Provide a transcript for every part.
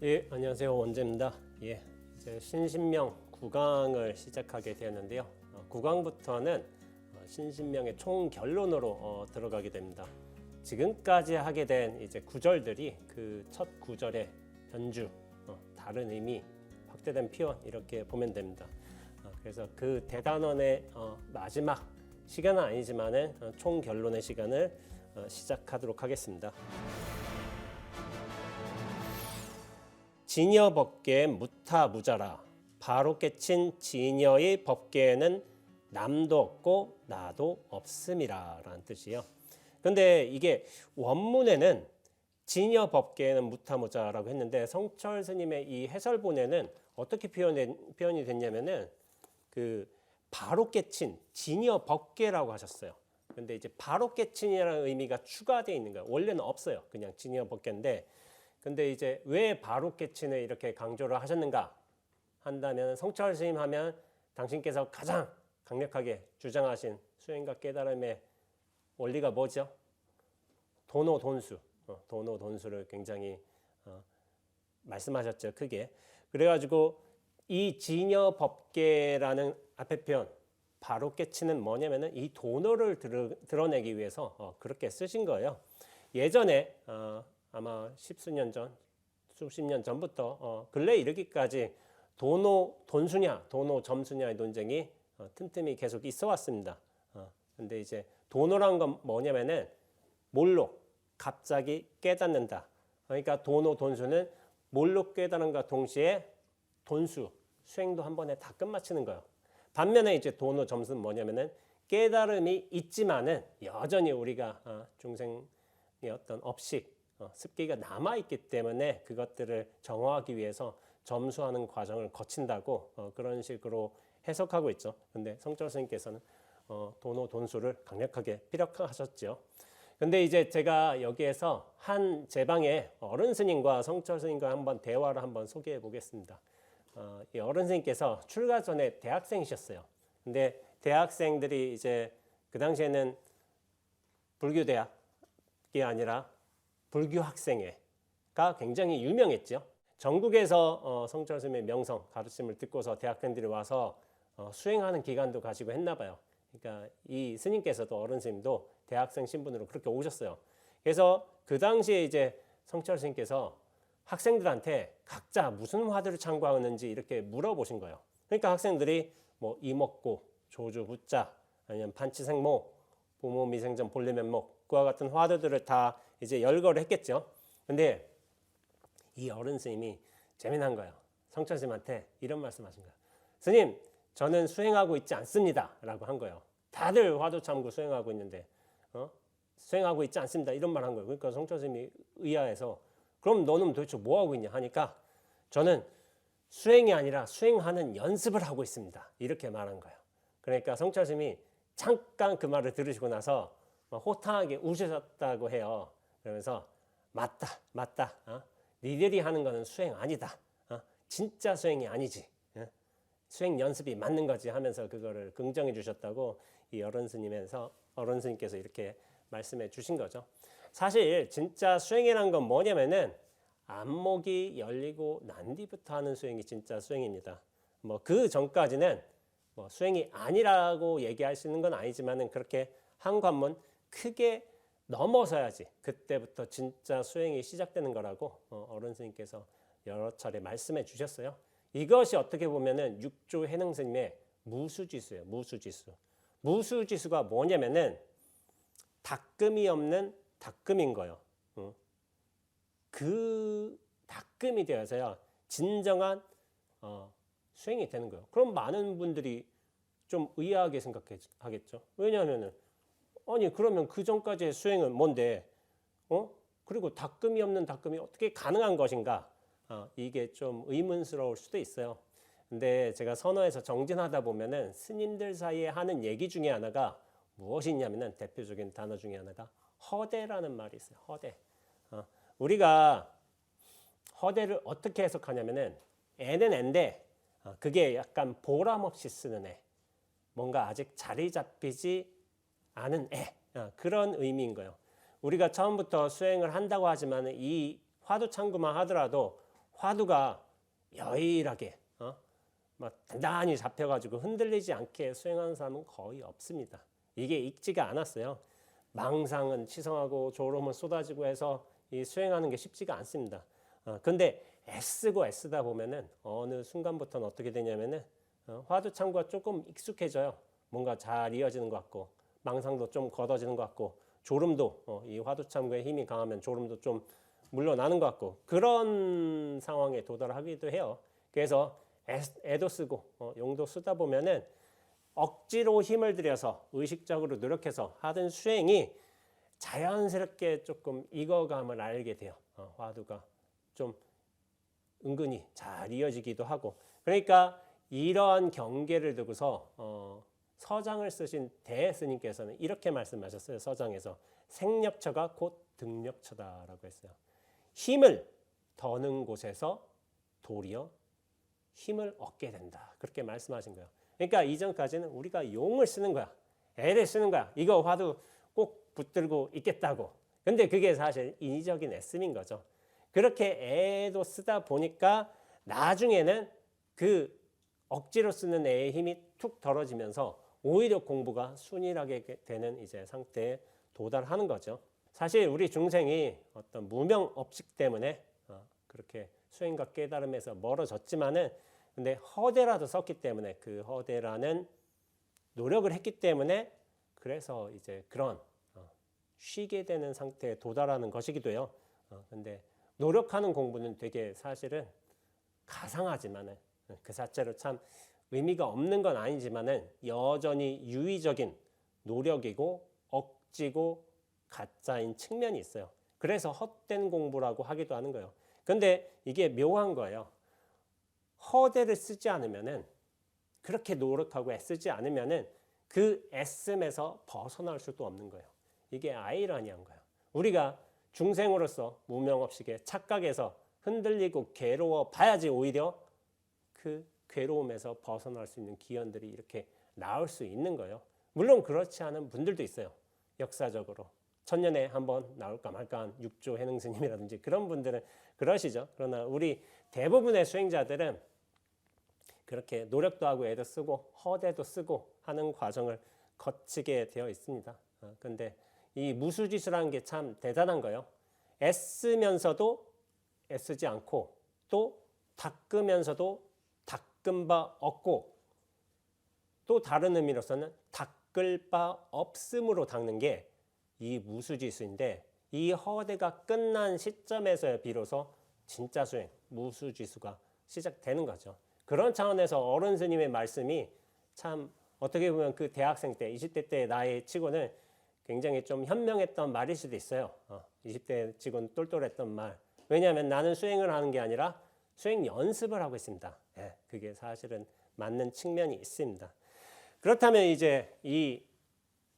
예, 안녕하세요. 원재입니다. 예, 이제 신신명 9강을 시작하게 되었는데요. 9강부터는 신신명의 총 결론으로 들어가게 됩니다. 지금까지 하게 된 이제 구절들이 그 첫 구절의 변주, 다른 의미, 확대된 표현 이렇게 보면 됩니다. 그래서 그 대단원의 마지막 시간은 아니지만은 총 결론의 시간을 시작하도록 하겠습니다. 진여 법계에 무타무자라. 바로 깨친 진여의 법계에는 남도 없고 나도 없음이라 라는 뜻이에요. 근데 이게 원문에는 진여 법계에는 무타무자라고 했는데 성철 스님의 이 해설본에는 어떻게 표현이 됐냐면은 그 바로 깨친 진여 법계라고 하셨어요. 근데 이제 바로 깨친이라는 의미가 추가되어 있는 거예요. 원래는 없어요. 그냥 진여 법계인데 근데 이제 왜 바로 깨친을 이렇게 강조를 하셨는가 한다면 성철 스님 하면 당신께서 가장 강력하게 주장하신 수행과 깨달음의 원리가 뭐죠? 도노돈수, 도노돈수를 굉장히 말씀하셨죠. 크게. 그래가지고 이 진여 법계라는 앞에 표현 바로 깨치는 뭐냐면은 이 도노를 드러내기 위해서 그렇게 쓰신 거예요. 예전에 아마 십수년 전, 수십 년 전부터 근래 이르기까지 도노 돈수냐, 도노 점수냐의 논쟁이 틈틈이 계속 있어 왔습니다. 근데 이제 도노란 건 뭐냐면은 몰록, 갑자기 깨닫는다. 그러니까 도노 돈수는 몰록 깨달음과 동시에 돈수, 수행도 한 번에 다 끝마치는 거예요. 반면에 이제 도노 점수는 뭐냐면은 깨달음이 있지만은 여전히 우리가 중생의 어떤 업식, 습기가 남아있기 때문에 그것들을 정화하기 위해서 점수하는 과정을 거친다고 그런 식으로 해석하고 있죠. 근데 성철 스님께서는 도노 돈수를 강력하게 피력하셨죠. 근데 이제 제가 여기에서 한 제 방에 어른 스님과 성철 스님과 한번 대화를 한번 소개해 보겠습니다. 이 어른 스님께서 출가 전에 대학생이셨어요. 근데 대학생들이 이제 그 당시에는 불교 대학이 아니라 불교 학생회가 굉장히 유명했죠. 전국에서 성철 스님의 명성 가르침을 듣고서 대학생들이 와서 수행하는 기간도 가지고 했나 봐요. 그러니까 이 스님께서도 어른 스님도 대학생 신분으로 그렇게 오셨어요. 그래서 그 당시에 이제 성철 스님께서 학생들한테 각자 무슨 화두를 참고하는지 이렇게 물어보신 거예요. 그러니까 학생들이 뭐 이먹고, 조주부자, 아니면 판치생모, 부모미생전 본래면목 그와 같은 화두들을 다 이제 열거를 했겠죠. 근데 이 어른 스님이 재미난 거예요. 성철 스님한테 이런 말씀하신 거예요. 스님, 저는 수행하고 있지 않습니다. 라고 한 거예요. 다들 화두 참고 수행하고 있는데 수행하고 있지 않습니다. 이런 말 한 거예요. 그러니까 성철 스님이 의아해서 그럼 너는 도대체 뭐 하고 있냐 하니까 저는 수행이 아니라 수행하는 연습을 하고 있습니다. 이렇게 말한 거예요. 그러니까 성철 스님이 잠깐 그 말을 들으시고 나서 호탕하게 우셨다고 해요. 그러면서 맞다. 니들이 하는 거는 수행 아니다. 진짜 수행이 아니지. 수행 연습이 맞는 거지 하면서 그거를 긍정해 주셨다고 이 어른 스님께서 이렇게 말씀해 주신 거죠. 사실 진짜 수행이라는 건 뭐냐면은 안목이 열리고 난 뒤부터 하는 수행이 진짜 수행입니다. 뭐 그 전까지는 뭐 수행이 아니라고 얘기하시는 건 아니지만은 그렇게 한 관문 크게 넘어서야지 그때부터 진짜 수행이 시작되는 거라고 어른 스님께서 여러 차례 말씀해 주셨어요. 이것이 어떻게 보면은 육조 해능 스님의 무수지수예요. 무수지수가 뭐냐면은 닦음이 없는 닦음인 거예요. 그 닦음이 되어서야 진정한 수행이 되는 거예요. 그럼 많은 분들이 좀 의아하게 생각하겠죠. 왜냐하면은 아니 그러면 그 전까지의 수행은 뭔데? 그리고 닦음이 없는 닦음이 어떻게 가능한 것인가? 이게 좀 의문스러울 수도 있어요. 근데 제가 선어에서 정진하다 보면은 스님들 사이에 하는 얘기 중에 하나가 무엇이 있냐면은 대표적인 단어 중에 하나가 허대라는 말이 있어요. 허대. 우리가 허대를 어떻게 해석하냐면은 애는 앤데 그게 약간 보람 없이 쓰는 애. 뭔가 아직 자리 잡히지 않은 애. 그런 의미인 거예요. 우리가 처음부터 수행을 한다고 하지만 이 화두 참고만 하더라도 화두가 여일하게 막 단단히 잡혀가지고 흔들리지 않게 수행하는 사람은 거의 없습니다. 이게 익지가 않았어요. 망상은 치성하고 졸음은 쏟아지고 해서 이 수행하는 게 쉽지가 않습니다. 근데 애쓰다 보면은 어느 순간부터는 어떻게 되냐면은 화두 참고가 조금 익숙해져요. 뭔가 잘 이어지는 것 같고 망상도 좀 걷어지는 것 같고 졸음도 이 화두 참고의 힘이 강하면 졸음도 좀 물러나는 것 같고 그런 상황에 도달하기도 해요. 그래서 애도 쓰고 용도 쓰다 보면은 억지로 힘을 들여서 의식적으로 노력해서 하던 수행이 자연스럽게 조금 익어감을 알게 돼요. 화두가 좀 은근히 잘 이어지기도 하고 그러니까 이러한 경계를 두고서 서장을 쓰신 대스님께서는 이렇게 말씀하셨어요. 서장에서 생력처가 곧 등력처다라고 했어요. 힘을 더는 곳에서 도리어 힘을 얻게 된다. 그렇게 말씀하신 거예요. 그러니까 이전까지는 우리가 용을 쓰는 거야. 애를 쓰는 거야. 이거 화두 꼭 붙들고 있겠다고. 근데 그게 사실 인위적인 애씀인 거죠. 그렇게 애도 쓰다 보니까 나중에는 그 억지로 쓰는 애의 힘이 툭 덜어지면서 오히려 공부가 순일하게 되는 이제 상태에 도달하는 거죠. 사실 우리 중생이 어떤 무명업식 때문에 그렇게 수행과 깨달음에서 멀어졌지만은 근데 허대라도 썼기 때문에 그 허대라는 노력을 했기 때문에 그래서 이제 그런 쉬게 되는 상태에 도달하는 것이기도 해요. 근데 노력하는 공부는 되게 사실은 가상하지만은 그 자체로 참 의미가 없는 건 아니지만은 여전히 유의적인 노력이고 억지고 가짜인 측면이 있어요. 그래서 헛된 공부라고 하기도 하는 거예요. 근데 이게 묘한 거예요. 허대를 쓰지 않으면은 그렇게 노력하고 애쓰지 않으면은 그 애씀에서 벗어날 수도 없는 거예요. 이게 아이러니한 거예요. 우리가 중생으로서 무명업식의 착각에서 흔들리고 괴로워 봐야지 오히려 그 괴로움에서 벗어날 수 있는 기원들이 이렇게 나올 수 있는 거예요. 물론 그렇지 않은 분들도 있어요. 역사적으로 천년에 한번 나올까 말까 한 육조 해능 스님이라든지 그런 분들은 그러시죠. 그러나 우리 대부분의 수행자들은 그렇게 노력도 하고 애도 쓰고 허대도 쓰고 하는 과정을 거치게 되어 있습니다. 근데 이 무수지수라는 게 참 대단한 거예요. 애쓰면서도 애쓰지 않고 또 닦으면서도 닦은 바 없고 또 다른 의미로서는 닦을 바 없음으로 닦는 게 이 무수지수인데 이 허대가 끝난 시점에서 비로소 진짜 수행, 무수지수가 시작되는 거죠. 그런 차원에서 어른 스님의 말씀이 참 어떻게 보면 그 대학생 때, 20대 때 나이 치고는 굉장히 좀 현명했던 말일 수도 있어요. 20대 치고는 똘똘했던 말. 왜냐하면 나는 수행을 하는 게 아니라 수행 연습을 하고 있습니다. 그게 사실은 맞는 측면이 있습니다. 그렇다면 이제 이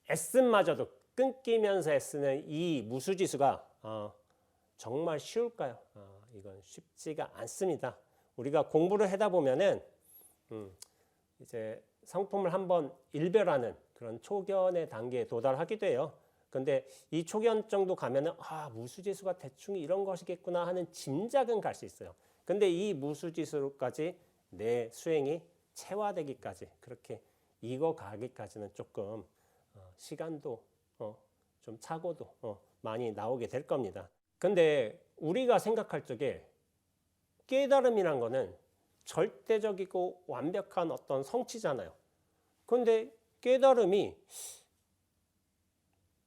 애씀마저도 끊기면서 애쓰는 이 무수지수가 정말 쉬울까요? 이건 쉽지가 않습니다. 우리가 공부를 하다 보면은 이제 성품을 한번 일별하는 그런 초견의 단계에 도달하기도 해요. 근데 이 초견 정도 가면은 무수지수가 대충 이런 것이겠구나 하는 짐작은 갈 수 있어요. 근데 이 무수지수까지 내 수행이 체화되기까지 그렇게 익어가기까지는 조금 시간도 좀 착오도 많이 나오게 될 겁니다. 근데 우리가 생각할 적에 깨달음이란 거는 절대적이고 완벽한 어떤 성취잖아요. 그런데 깨달음이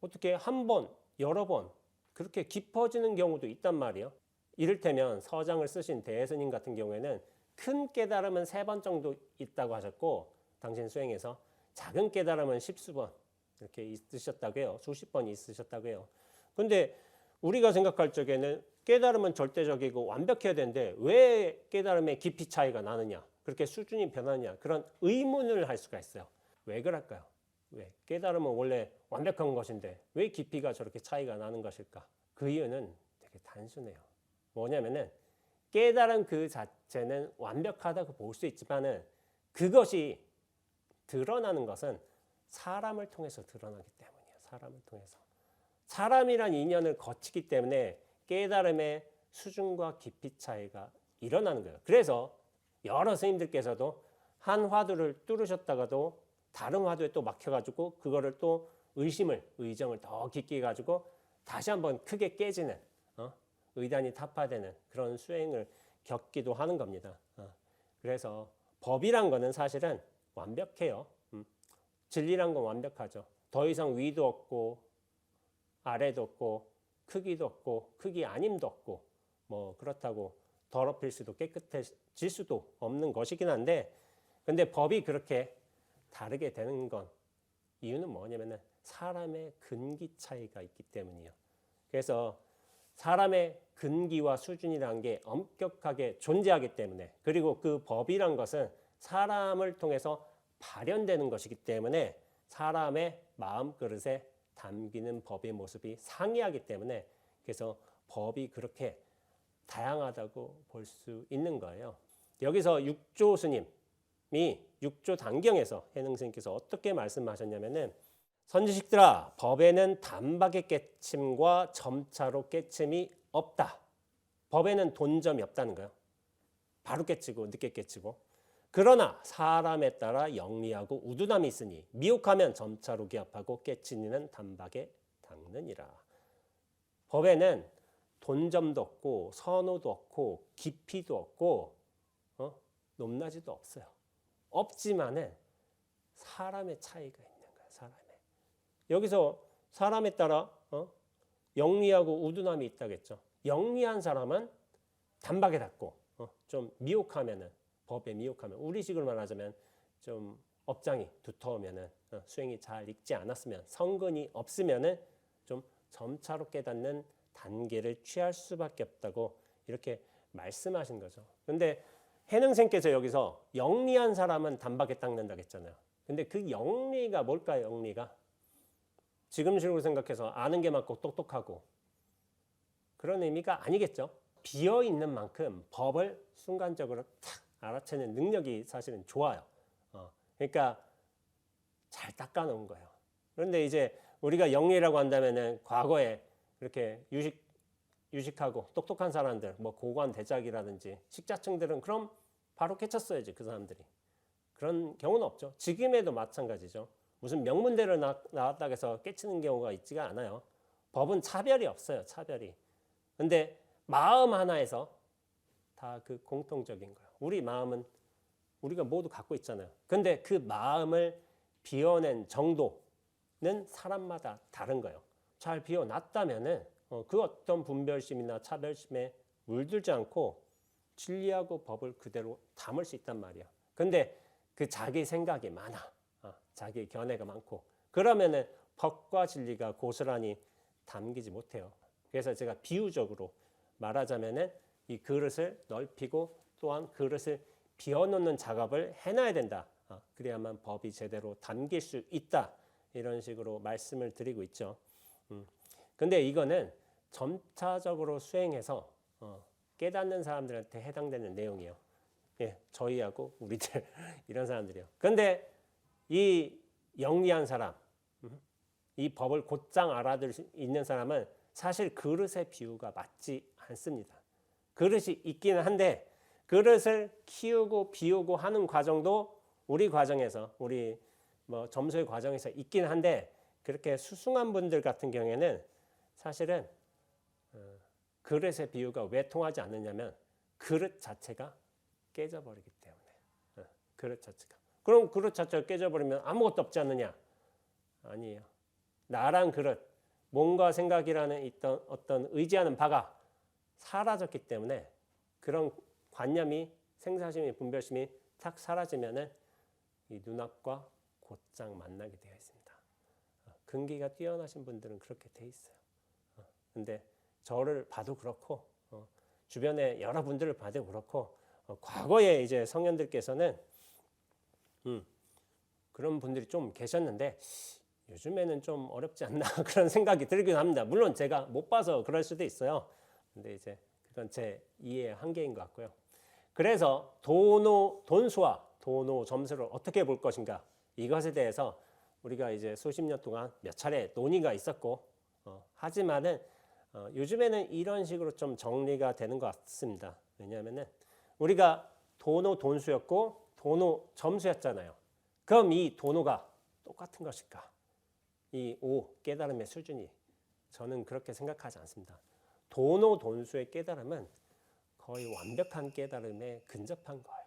어떻게 한 번, 여러 번 그렇게 깊어지는 경우도 있단 말이에요. 이를테면 서장을 쓰신 대스님 같은 경우에는 큰 깨달음은 3번 정도 있다고 하셨고 당신 수행에서 작은 깨달음은 10수번 이렇게 있으셨다고 해요. 수십 번 있으셨다고 해요. 그런데 우리가 생각할 적에는 깨달음은 절대적이고 완벽해야 되는데 왜 깨달음의 깊이 차이가 나느냐, 그렇게 수준이 변하느냐, 그런 의문을 할 수가 있어요. 왜 그럴까요? 왜? 깨달음은 원래 완벽한 것인데 왜 깊이가 저렇게 차이가 나는 것일까? 그 이유는 되게 단순해요. 뭐냐면은 깨달음 그 자체는 완벽하다고 볼 수 있지만은 그것이 드러나는 것은 사람을 통해서 드러나기 때문이에요. 사람을 통해서. 사람이란 인연을 거치기 때문에 깨달음의 수준과 깊이 차이가 일어나는 거예요. 그래서 여러 스님들께서도 한 화두를 뚫으셨다가도 다른 화두에 또 막혀가지고 그거를 또 의정을 더 깊게 가지고 다시 한번 크게 깨지는 의단이 타파되는 그런 수행을 겪기도 하는 겁니다. 그래서 법이란 거는 사실은 완벽해요. 진리란 건 완벽하죠. 더 이상 위도 없고 아래도 없고 크기도 없고 크기 아님도 없고 뭐 그렇다고 더럽힐 수도 깨끗해질 수도 없는 것이긴 한데, 근데 법이 그렇게 다르게 되는 건 이유는 뭐냐면은 사람의 근기 차이가 있기 때문이에요. 그래서 사람의 근기와 수준이라는 게 엄격하게 존재하기 때문에, 그리고 그 법이란 것은 사람을 통해서 발현되는 것이기 때문에 사람의 마음그릇에 담기는 법의 모습이 상이하기 때문에, 그래서 법이 그렇게 다양하다고 볼 수 있는 거예요. 여기서 육조 스님이 육조 단경에서 해능 스님께서 어떻게 말씀하셨냐면은, 선지식들아, 법에는 단박의 깨침과 점차로 깨침이 없다. 법에는 돈점이 없다는 거예요. 바로 깨치고 늦게 깨치고. 그러나 사람에 따라 영리하고 우둔함이 있으니 미혹하면 점차로 기합하고 깨치니는 단박에 닦느니라. 법에는 돈점도 없고 선호도 없고 깊이도 없고 높낮이도 없어요. 없지만은 사람의 차이가 있는 거예요. 사람의. 여기서 사람에 따라 영리하고 우둔함이 있다겠죠. 영리한 사람은 단박에 닦고 좀 미혹하면은, 법에 미혹하면, 우리식으로 말하자면 좀 업장이 두터우면은, 수행이 잘 익지 않았으면, 성근이 없으면은 좀 점차로 깨닫는 단계를 취할 수밖에 없다고 이렇게 말씀하신 거죠. 근데 해능생께서 여기서 영리한 사람은 단박에 닦는다고 했잖아요. 근데 그 영리가 뭘까요? 영리가 지금 식으로 생각해서 아는 게 많고 똑똑하고 그런 의미가 아니겠죠. 비어 있는 만큼 법을 순간적으로 탁 알아채는 능력이 사실은 좋아요. 그러니까 잘 닦아놓은 거예요. 그런데 이제 우리가 영리라고 한다면은 과거에 이렇게 유식하고 똑똑한 사람들, 뭐 고관 대작이라든지 식자층들은 그럼 바로 깨쳤어야지, 그 사람들이. 그런 경우는 없죠. 지금에도 마찬가지죠. 무슨 명문대를 나왔다고 해서 깨치는 경우가 있지가 않아요. 법은 차별이 없어요. 차별이. 근데 마음 하나에서 다 그 공통적인 거예요. 우리 마음은 우리가 모두 갖고 있잖아요. 근데 그 마음을 비워낸 정도는 사람마다 다른 거예요. 잘 비워놨다면은 그 어떤 분별심이나 차별심에 물들지 않고 진리하고 법을 그대로 담을 수 있단 말이에요. 근데 그 자기 생각이 많아. 자기 견해가 많고 그러면은 법과 진리가 고스란히 담기지 못해요. 그래서 제가 비유적으로 말하자면은 이 그릇을 넓히고 또한 그릇을 비워놓는 작업을 해놔야 된다. 그래야만 법이 제대로 담길 수 있다. 이런 식으로 말씀을 드리고 있죠. 근데 이거는 점차적으로 수행해서 깨닫는 사람들한테 해당되는 내용이에요. 예, 저희하고 우리들 이런 사람들이요. 근데 이 영리한 사람, 이 법을 곧장 알아들 수 있는 사람은 사실 그릇의 비유가 맞지 않습니다. 그릇이 있기는 한데 그릇을 키우고 비우고 하는 과정도 우리 과정에서, 우리 뭐 점수의 과정에서 있긴 한데, 그렇게 수승한 분들 같은 경우에는 사실은 그릇의 비유가 왜 통하지 않느냐면 그릇 자체가 깨져버리기 때문에. 그릇 자체가. 그럼 그릇 자체가 깨져버리면 아무것도 없지 않느냐? 아니에요. 나란 그릇, 몸과 생각이라는 있던 어떤 의지하는 바가 사라졌기 때문에 그런 관념이, 생사심이, 분별심이 탁 사라지면은 이 눈앞과 곧장 만나게 되어 있습니다. 근기가 뛰어나신 분들은 그렇게 돼 있어요. 근데 저를 봐도 그렇고 주변에 여러분들을 봐도 그렇고 과거에 이제 성현들께서는 그런 분들이 좀 계셨는데 요즘에는 좀 어렵지 않나 그런 생각이 들긴 합니다. 물론 제가 못 봐서 그럴 수도 있어요. 근데 이제 그건 제 이해의 한계인 것 같고요. 그래서 돈수와 도노 점수를 어떻게 볼 것인가, 이것에 대해서 우리가 이제 수십 년 동안 몇 차례 논의가 있었고 하지만은 요즘에는 이런 식으로 좀 정리가 되는 것 같습니다. 왜냐하면은 우리가 도노 돈수였고 도노 점수였잖아요. 그럼 이 도노가 똑같은 것일까? 이 5 깨달음의 수준이 저는 그렇게 생각하지 않습니다. 도노 돈수의 깨달음은 거의 완벽한 깨달음에 근접한 거예요.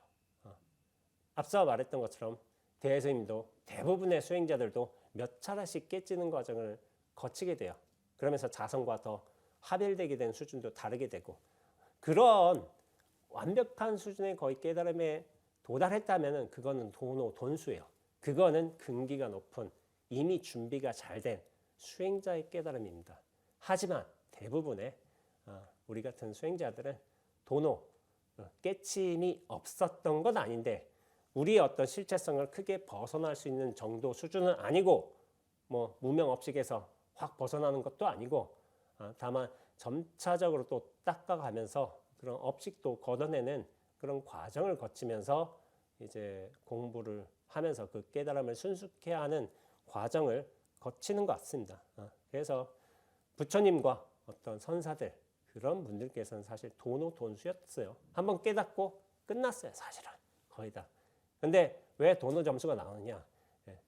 앞서 말했던 것처럼 대스님도 대부분의 수행자들도 몇 차례씩 깨지는 과정을 거치게 돼요. 그러면서 자성과 더 합일되게 된 수준도 다르게 되고, 그런 완벽한 수준의 거의 깨달음에 도달했다면 그거는 도노 돈수예요. 그거는 근기가 높은 이미 준비가 잘 된 수행자의 깨달음입니다. 하지만 대부분의 우리 같은 수행자들은 도노 깨침이 없었던 건 아닌데 우리의 어떤 실체성을 크게 벗어날 수 있는 정도 수준은 아니고, 뭐 무명업식에서 확 벗어나는 것도 아니고, 다만 점차적으로 또 닦아가면서 그런 업식도 걷어내는 그런 과정을 거치면서 이제 공부를 하면서 그 깨달음을 순수케 하는 과정을 거치는 것 같습니다. 그래서 부처님과 어떤 선사들, 그런 분들께서는 사실 도노 돈수였어요. 한번 깨닫고 끝났어요, 사실은 거의 다. 근데 왜 도노 점수가 나오느냐?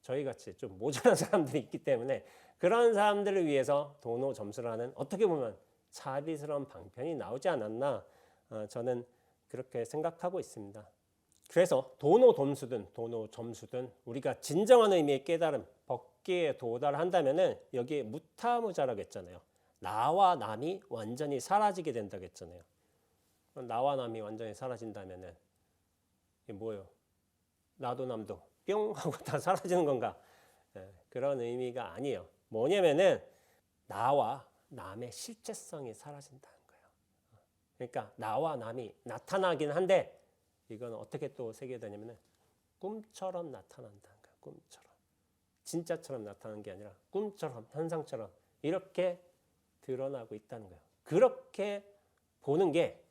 저희 같이 좀 모자란 사람들이 있기 때문에 그런 사람들을 위해서 도노 점수라는 어떻게 보면 자비스러운 방편이 나오지 않았나, 저는 그렇게 생각하고 있습니다. 그래서 도노 돈수든 도노 점수든 우리가 진정한 의미의 깨달음, 법계에 도달한다면은 여기에 무타무자라고 했잖아요. 나와 남이 완전히 사라지게 된다고 했잖아요. 나와 남이 완전히 사라진다면은 이게 뭐예요? 나도 남도 뿅 하고 다 사라지는 건가? 그런 의미가 아니에요. 뭐냐면은 나와 남의 실체성이 사라진다는 거예요. 그러니까 나와 남이 나타나긴 한데 이건 어떻게 또 세계되냐면은 꿈처럼 나타난다는 거예요. 꿈처럼. 진짜처럼 나타나는 게 아니라 꿈처럼, 현상처럼 이렇게 드러나고 있다는 거예요. 그렇게 보는 게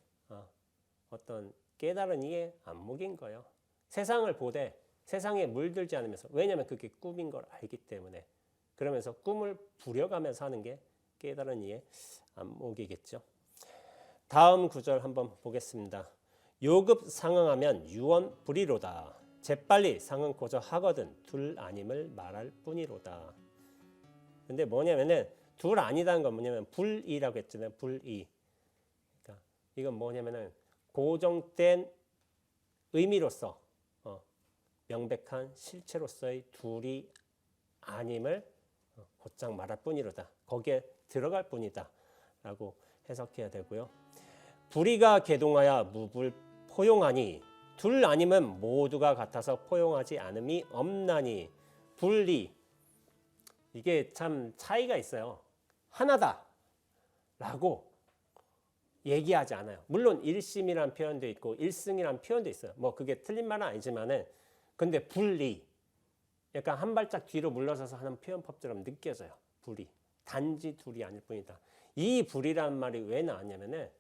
어떤 깨달은 이의 안목인 거예요. 세상을 보되 세상에 물들지 않으면서, 왜냐하면 그게 꿈인 걸 알기 때문에, 그러면서 꿈을 부려가면서 하는 게 깨달은 이의 안목이겠죠. 다음 구절 한번 보겠습니다. 요급 상응하면 유언 불이로다. 재빨리 상응고저 하거든 둘 아님을 말할 뿐이로다. 근데 뭐냐면은 둘 아니다는 건 뭐냐면 불이라고 했잖아요. 불이. 그러니까 이건 뭐냐면은 고정된 의미로서 명백한 실체로서의 둘이 아님을 곧장 말할 뿐이로다. 거기에 들어갈 뿐이다 라고 해석해야 되고요. 불이가 개동하여 무불 포용하니 둘 아님은 모두가 같아서 포용하지 않음이 없나니. 불리, 이게 참 차이가 있어요. 하나다 라고 얘기하지 않아요. 물론 일심이란 표현도 있고 일승이란 표현도 있어요. 뭐 그게 틀린 말은 아니지만은, 근데 불리, 약간 한 발짝 뒤로 물러서서 하는 표현법처럼 느껴져요. 불이 단지 둘이 아닐 뿐이다. 이 불이라는 말이 왜 나왔냐면은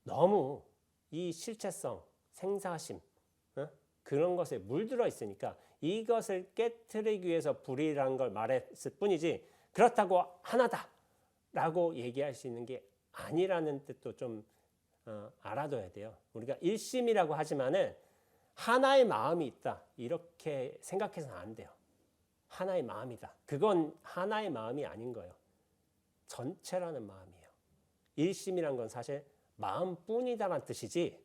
너무 이 실체성, 생사심, 그런 것에 물들어 있으니까 이것을 깨트리기 위해서 불이라는 걸 말했을 뿐이지, 그렇다고 하나다라고 얘기할 수 있는 게 아니라는 뜻도 좀 알아둬야 돼요. 우리가 일심이라고 하지만은 하나의 마음이 있다 이렇게 생각해서는 안 돼요. 하나의 마음이다. 그건 하나의 마음이 아닌 거예요. 전체라는 마음이에요. 일심이란 건 사실 마음뿐이다라는 뜻이지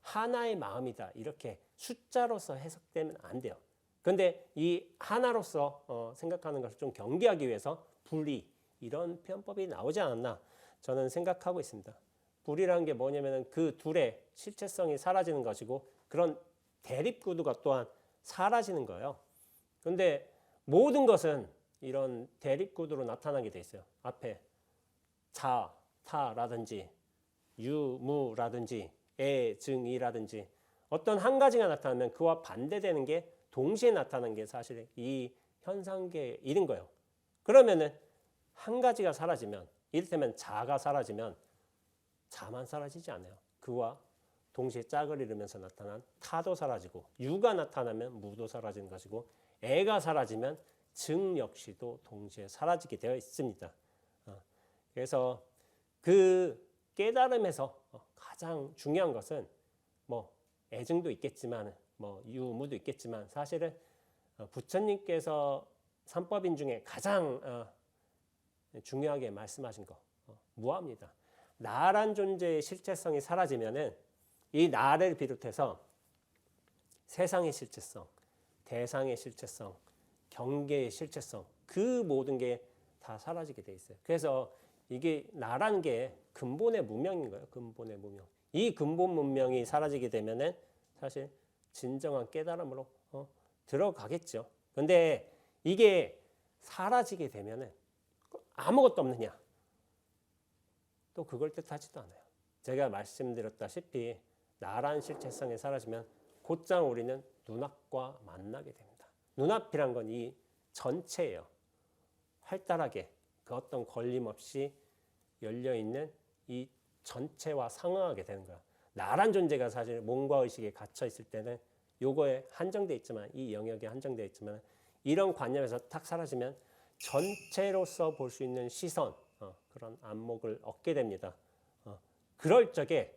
하나의 마음이다 이렇게 숫자로서 해석되면 안 돼요. 그런데 이 하나로서 생각하는 것을 좀 경계하기 위해서 불이, 이런 표현법이 나오지 않았나 저는 생각하고 있습니다. 불이라는 게 뭐냐면 그 둘의 실체성이 사라지는 것이고 그런 대립구도가 또한 사라지는 거예요. 그런데 모든 것은 이런 대립구도로 나타나게 돼 있어요. 앞에 자, 타라든지 유, 무라든지 애, 증이라든지 어떤 한 가지가 나타나면 그와 반대되는 게 동시에 나타나는 게 사실 이 현상계의 일인 거예요. 그러면은 한 가지가 사라지면, 이를테면 자가 사라지면 자만 사라지지 않아요. 그와 동시에 짝을 이루면서 나타난 타도 사라지고, 유가 나타나면 무도 사라지는 것이고, 애가 사라지면 증 역시도 동시에 사라지게 되어 있습니다. 그래서 그 깨달음에서 가장 중요한 것은 뭐 애증도 있겠지만 뭐 유무도 있겠지만 사실은 부처님께서 삼법인 중에 가장 중요하게 말씀하신 거 무아입니다. 나란 존재의 실체성이 사라지면은 이 나를 비롯해서 세상의 실체성, 대상의 실체성, 경계의 실체성 그 모든 게 다 사라지게 돼 있어요. 그래서 이게 나라는 게 근본의 무명인 거예요. 근본의 무명. 이 근본 문명이 사라지게 되면은 사실 진정한 깨달음으로 들어가겠죠. 근데 이게 사라지게 되면은 아무것도 없느냐? 또 그걸 뜻하지도 않아요. 제가 말씀드렸다시피 나란 실체성이 사라지면 곧장 우리는 눈앞과 만나게 됩니다. 눈앞이란 건 이 전체예요. 활달하게 그 어떤 걸림 없이 열려있는 이 전체와 상응하게 되는 거야. 나란 존재가 사실 몸과 의식에 갇혀 있을 때는 요거에 한정돼 있지만 이 영역에 한정돼 있지만 이런 관념에서 탁 사라지면 전체로서 볼 수 있는 시선 그런 안목을 얻게 됩니다. 그럴 적에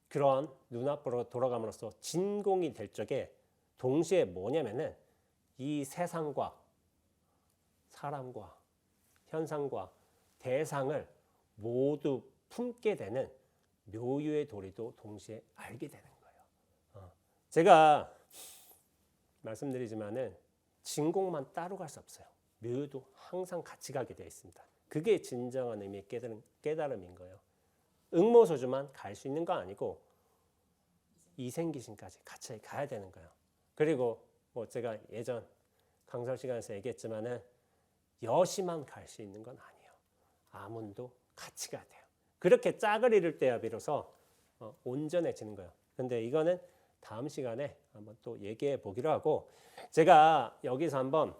그런 눈앞으로 돌아감으로써 진공이 될 적에 동시에 뭐냐면은 이 세상과 사람과 현상과 대상을 모두 품게 되는 묘유의 도리도 동시에 알게 되는 거예요. 제가 말씀드리지만은 진공만 따로 갈 수 없어요. 묘유도 항상 같이 가게 되어 있습니다. 그게 진정한 의미의 깨달음인 거예요. 응모소주만 갈 수 있는 거 아니고 이생귀신까지 같이 가야 되는 거예요. 그리고 뭐 제가 예전 강설 시간에서 얘기했지만은 여시만 갈 수 있는 건 아니에요. 아문도 같이 가야 돼요. 그렇게 짝을 이룰 때야 비로소 온전해지는 거예요. 근데 이거는 다음 시간에 한번 또 얘기해 보기로 하고 제가 여기서 한번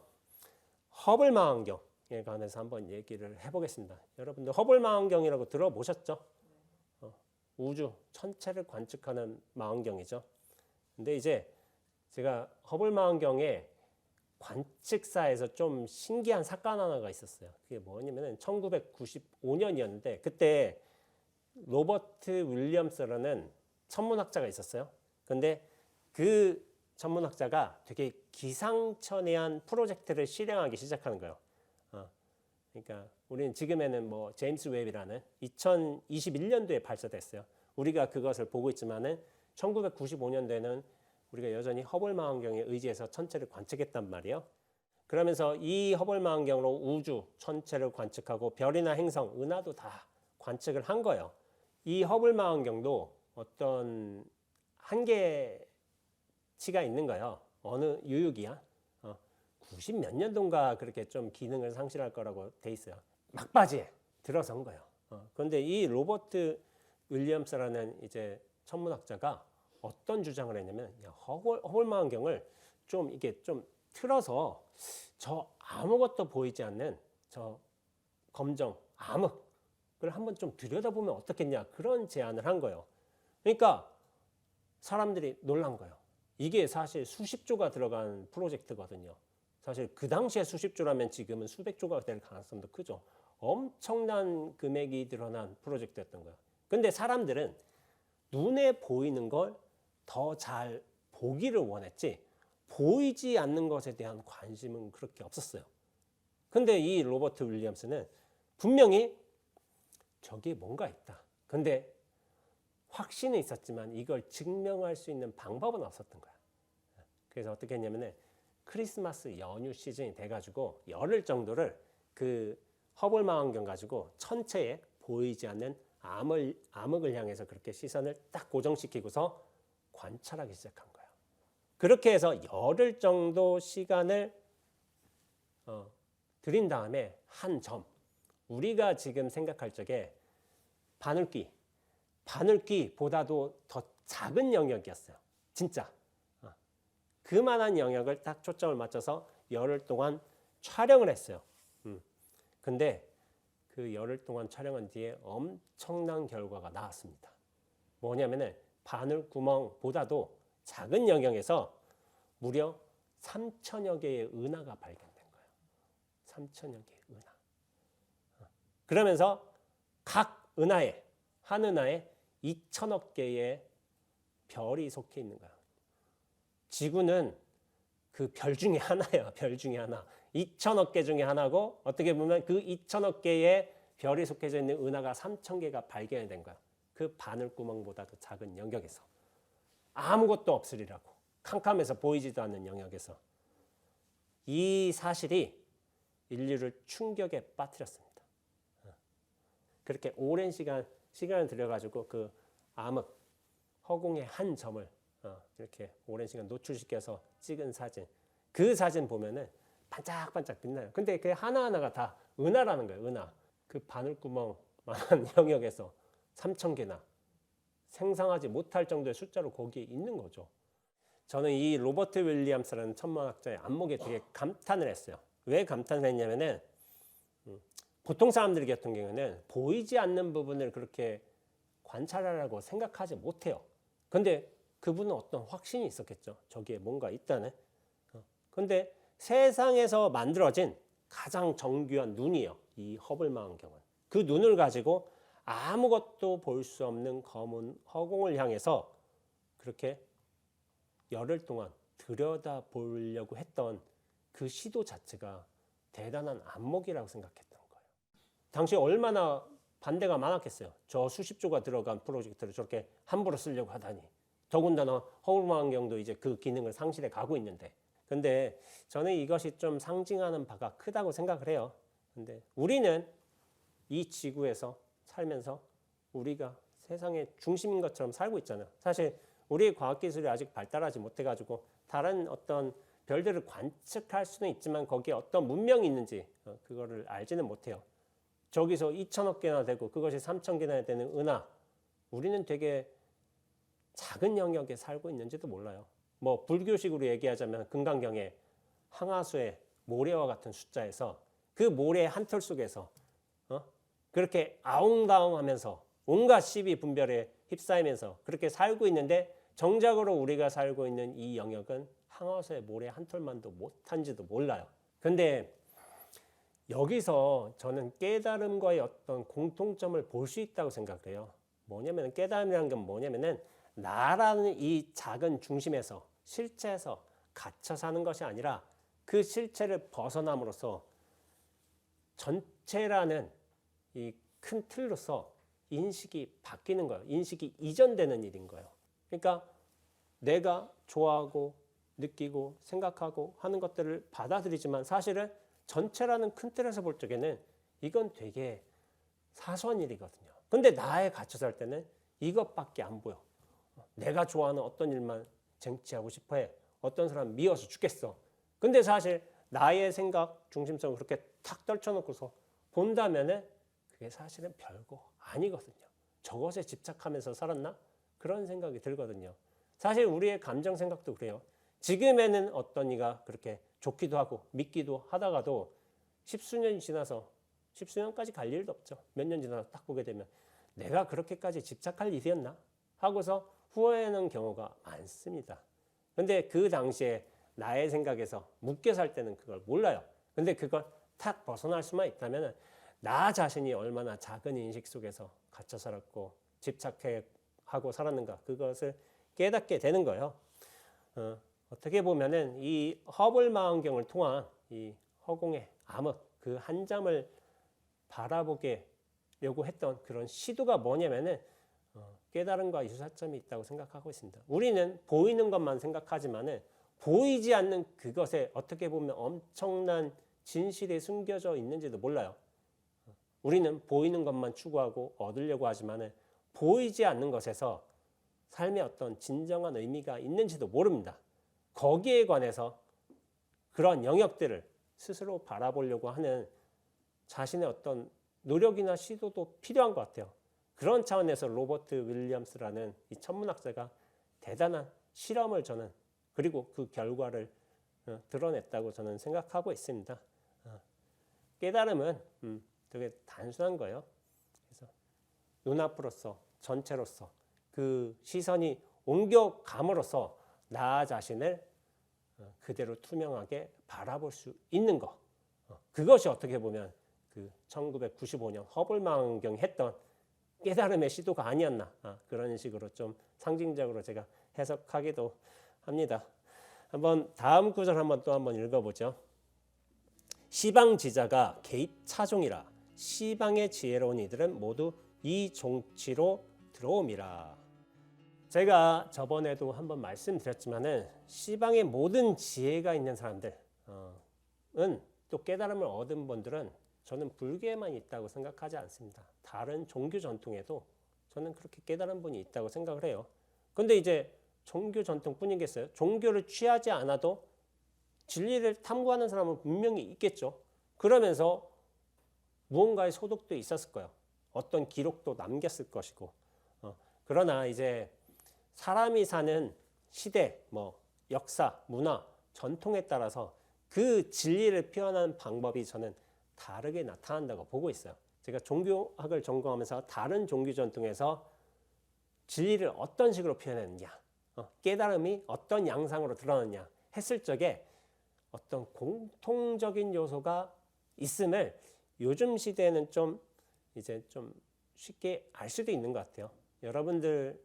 허블망원경에 관해서 한번 얘기를 해보겠습니다. 여러분들 허블망원경이라고 들어보셨죠? 우주 천체를 관측하는 망원경이죠. 근데 이제 제가 허블망원경에 관측사에서 좀 신기한 사건 하나가 있었어요. 그게 뭐냐면은 1995년이었는데 그때 로버트 윌리엄스라는 천문학자가 있었어요. 근데 그 천문학자가 되게 기상천외한 프로젝트를 실행하기 시작하는 거예요. 그러니까 우리는 지금에는 뭐 제임스 웹이라는 2021년도에 발사됐어요. 우리가 그것을 보고 있지만은 1995년도에는 우리가 여전히 허블 망원경에 의지해서 천체를 관측했단 말이에요. 그러면서 이 허블 망원경으로 우주 천체를 관측하고 별이나 행성, 은하도 다 관측을 한 거예요. 이 허블 망원경도 어떤 한계치가 있는 거예요. 어느 유효기야? 90 몇 년도인가 그렇게 좀 기능을 상실할 거라고 돼 있어요. 막바지에 들어선 거예요. 그런데 이 로버트 윌리엄스라는 이제 천문학자가 어떤 주장을 했냐면 허블 망원경을 좀 이게 좀 틀어서 저 아무것도 보이지 않는 저 검정 암흑을 한번 좀 들여다보면 어떻겠냐 그런 제안을 한 거예요. 그러니까 사람들이 놀란 거예요. 이게 사실 수십조가 들어간 프로젝트거든요. 사실 그 당시에 수십조라면 지금은 수백조가 될 가능성도 크죠. 엄청난 금액이 드러난 프로젝트였던 거예요. 근데 사람들은 눈에 보이는 걸 더 잘 보기를 원했지 보이지 않는 것에 대한 관심은 그렇게 없었어요. 근데 이 로버트 윌리엄스는 분명히 저기에 뭔가 있다. 근데 확신은 있었지만 이걸 증명할 수 있는 방법은 없었던 거야. 그래서 어떻게 했냐면은 크리스마스 연휴 시즌이 돼가지고 열흘 정도를 그 허블 망원경 가지고 천체에 보이지 않는 암흑을 향해서 그렇게 시선을 딱 고정시키고서 관찰하기 시작한 거예요. 그렇게 해서 열흘 정도 시간을 들인 다음에 한 점, 우리가 지금 생각할 적에 바늘귀보다도 더 작은 영역이었어요. 진짜. 그만한 영역을 딱 초점을 맞춰서 열흘 동안 촬영을 했어요. 근데 그 열흘 동안 촬영한 뒤에 엄청난 결과가 나왔습니다. 뭐냐면은 바늘 구멍보다도 작은 영역에서 무려 3천여 개의 은하가 발견된 거예요. 3천여 개의 은하. 그러면서 각 은하에 한 은하에 2천억 개의 별이 속해 있는 거야. 지구는 그 별 중에 하나야. 별 중에 하나. 2천억 개 중에 하나고 어떻게 보면 그 2천억 개의 별이 속해져 있는 은하가 3천 개가 발견이 된 거야. 그 바늘구멍보다도 작은 영역에서. 아무것도 없으리라고. 캄캄해서 보이지도 않는 영역에서. 이 사실이 인류를 충격에 빠뜨렸습니다. 그렇게 오랜 시간을 들여가지고 그 암흑, 허공의 한 점을 이렇게 오랜 시간 노출시켜서 찍은 사진. 그 사진 보면은 반짝반짝 빛나요. 근데 그 하나하나가 다 은하라는 거예요. 은하. 그 바늘구멍만한 영역에서 3천 개나 생상하지 못할 정도의 숫자로 거기에 있는 거죠. 저는 이 로버트 윌리엄스라는 천문학자의 안목에 되게 감탄을 했어요. 왜 감탄을 했냐면은 보통 사람들 같은 경우는 보이지 않는 부분을 그렇게 관찰하라고 생각하지 못해요. 근데 그분은 어떤 확신이 있었겠죠. 저기에 뭔가 있다는. 근데 세상에서 만들어진 가장 정교한 눈이에요. 이 허블 망원경은. 그 눈을 가지고 아무것도 볼 수 없는 검은 허공을 향해서 그렇게 열흘 동안 들여다보려고 했던 그 시도 자체가 대단한 안목이라고 생각했던 거예요. 당시 얼마나 반대가 많았겠어요. 저 수십조가 들어간 프로젝트를 저렇게 함부로 쓰려고 하다니. 더군다나 허블망원경도 이제 그 기능을 상실해 가고 있는데. 근데 저는 이것이 좀 상징하는 바가 크다고 생각을 해요. 근데 우리는 이 지구에서 살면서 우리가 세상의 중심인 것처럼 살고 있잖아요. 사실 우리의 과학기술이 아직 발달하지 못해가지고 다른 어떤 별들을 관측할 수는 있지만 거기에 어떤 문명이 있는지 그거를 알지는 못해요. 저기서 2천억 개나 되고 그것이 3천 개나 되는 은하. 우리는 되게 작은 영역에 살고 있는지도 몰라요. 뭐 불교식으로 얘기하자면 금강경에 항아수의 모래와 같은 숫자에서 그 모래 한 털 속에서 그렇게 아웅다웅하면서 온갖 시비 분별에 휩싸이면서 그렇게 살고 있는데 정작으로 우리가 살고 있는 이 영역은 항아수의 모래 한 털만도 못한지도 몰라요. 근데 여기서 저는 깨달음과의 어떤 공통점을 볼 수 있다고 생각해요. 뭐냐면 깨달음이라는 건 뭐냐면은 나라는 이 작은 중심에서 실체에서 갇혀 사는 것이 아니라 그 실체를 벗어남으로써 전체라는 이 큰 틀로서 인식이 바뀌는 거예요. 인식이 이전되는 일인 거예요. 그러니까 내가 좋아하고 느끼고 생각하고 하는 것들을 받아들이지만 사실은 전체라는 큰 틀에서 볼 적에는 이건 되게 사소한 일이거든요. 근데 나에 갇혀 살 때는 이것밖에 안 보여. 내가 좋아하는 어떤 일만 쟁취하고 싶어 해. 어떤 사람 미워서 죽겠어. 근데 사실 나의 생각 중심성을 그렇게 탁 떨쳐놓고서 본다면은 그게 사실은 별거 아니거든요. 저것에 집착하면서 살았나? 그런 생각이 들거든요. 사실 우리의 감정 생각도 그래요. 지금에는 어떤 이가 그렇게 좋기도 하고 믿기도 하다가도 십수년이 지나서 십수년까지 갈 일도 없죠. 몇 년 지나서 딱 보게 되면 내가 그렇게까지 집착할 일이었나? 하고서 후회하는 경우가 많습니다. 근데 그 당시에 나의 생각에서 묶여 살 때는 그걸 몰라요. 근데 그걸 탁 벗어날 수만 있다면 나 자신이 얼마나 작은 인식 속에서 갇혀 살았고 집착하고 살았는가 그것을 깨닫게 되는 거예요. 어떻게 보면은 이 허블 망원경을 통한 이 허공의 암흑 그 한 점을 바라보게려고 했던 그런 시도가 뭐냐면은 깨달음과 유사점이 있다고 생각하고 있습니다. 우리는 보이는 것만 생각하지만은 보이지 않는 그것에 어떻게 보면 엄청난 진실이 숨겨져 있는지도 몰라요. 우리는 보이는 것만 추구하고 얻으려고 하지만은 보이지 않는 것에서 삶의 어떤 진정한 의미가 있는지도 모릅니다. 거기에 관해서 그런 영역들을 스스로 바라보려고 하는 자신의 어떤 노력이나 시도도 필요한 것 같아요. 그런 차원에서 로버트 윌리엄스라는 이 천문학자가 대단한 실험을 저는 그리고 그 결과를 드러냈다고 저는 생각하고 있습니다. 깨달음은 되게 단순한 거예요. 그래서 눈앞으로서 전체로서 그 시선이 옮겨감으로써 나 자신을 그대로 투명하게 바라볼 수 있는 것. 그것이 어떻게 보면 그 1995년 허블 망원경이 했던 깨달음의 시도가 아니었나 그런 식으로 좀 상징적으로 제가 해석하기도 합니다. 한번 다음 구절 한번 읽어보죠. 시방지자가 개입차종이라 시방의 지혜로운 이들은 모두 이 종치로 들어옴이라. 제가 저번에도 한번 말씀드렸지만은 시방의 모든 지혜가 있는 사람들은 또 깨달음을 얻은 분들은 저는 불교에만 있다고 생각하지 않습니다. 다른 종교 전통에도 저는 그렇게 깨달은 분이 있다고 생각을 해요. 근데 이제 종교 전통뿐이겠어요? 종교를 취하지 않아도 진리를 탐구하는 사람은 분명히 있겠죠. 그러면서 무언가의 소득도 있었을 거예요. 어떤 기록도 남겼을 것이고. 그러나 이제 사람이 사는 시대, 역사, 문화, 전통에 따라서 그 진리를 표현하는 방법이 저는 다르게 나타난다고 보고 있어요. 제가 종교학을 전공하면서 다른 종교 전통에서 진리를 어떤 식으로 표현했느냐, 깨달음이 어떤 양상으로 드러났냐 했을 적에 어떤 공통적인 요소가 있음을 요즘 시대에는 좀 쉽게 알 수도 있는 것 같아요. 여러분들